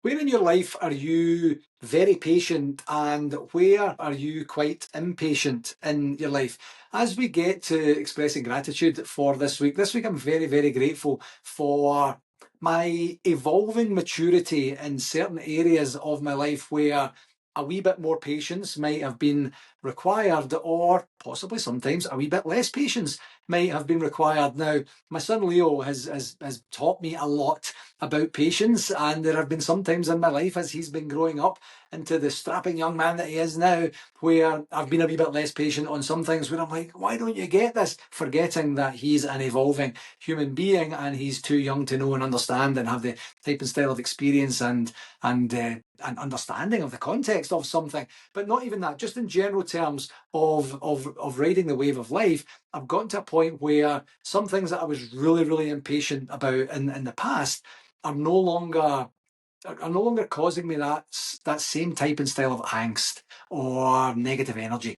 Where in your life are you very patient and where are you quite impatient in your life? As we get to expressing gratitude for this week I'm very, very grateful for my evolving maturity in certain areas of my life where a wee bit more patience might have been required, or possibly sometimes a wee bit less patience might have been required. Now, my son Leo has taught me a lot about patience, and there have been some times in my life as he's been growing up into the strapping young man that he is now, where I've been a wee bit less patient on some things where I'm like, why don't you get this? Forgetting that he's an evolving human being and he's too young to know and understand and have the type and style of experience and understanding of the context of something. But not even that, just in general terms of riding the wave of life, I've gotten to a point where some things that I was really, really impatient about in the past are no longer causing me that same type and style of angst or negative energy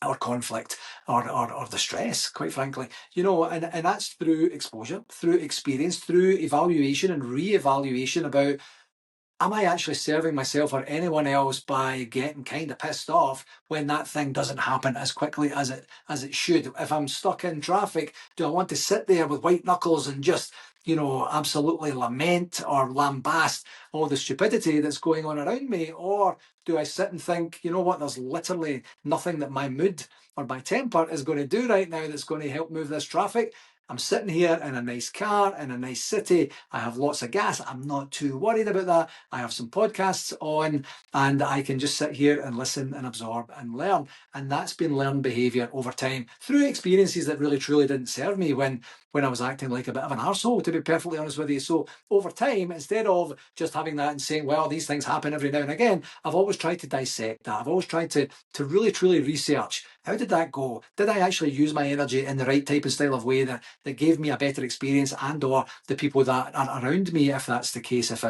or conflict or the stress, quite frankly. And that's through exposure, through experience, through evaluation and re-evaluation about, am I actually serving myself or anyone else by getting kind of pissed off when that thing doesn't happen as quickly as it should? If I'm stuck in traffic, do I want to sit there with white knuckles and just, absolutely lament or lambast all the stupidity that's going on around me? Or do I sit and think, you know what, there's literally nothing that my mood or my temper is going to do right now that's going to help move this traffic? I'm sitting here in a nice car, in a nice city. I have lots of gas. I'm not too worried about that. I have some podcasts on and I can just sit here and listen and absorb and learn. And that's been learned behaviour over time through experiences that really truly didn't serve me when I was acting like a bit of an arsehole, to be perfectly honest with you. So over time, instead of just having that and saying, well, these things happen every now and again, I've always tried to dissect that. I've always tried to really truly research, how did that go? Did I actually use my energy in the right type and style of way that gave me a better experience, and or the people that are around me, if that's the case, if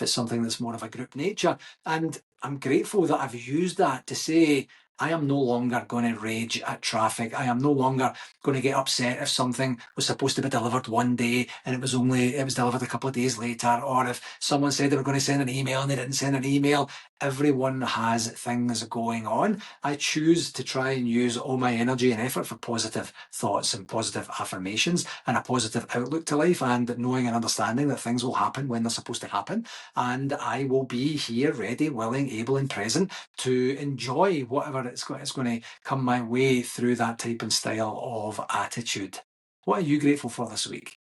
it's something that's more of a group nature? And I'm grateful that I've used that to say, I am no longer going to rage at traffic. I am no longer going to get upset if something was supposed to be delivered one day and it was delivered a couple of days later, or if someone said they were going to send an email and they didn't send an email. Everyone has things going on. I choose to try and use all my energy and effort for positive thoughts and positive affirmations and a positive outlook to life, and knowing and understanding that things will happen when they're supposed to happen. And I will be here ready, willing, able, and present to enjoy whatever it's going to come my way through that type and style of attitude. What are you grateful for this week?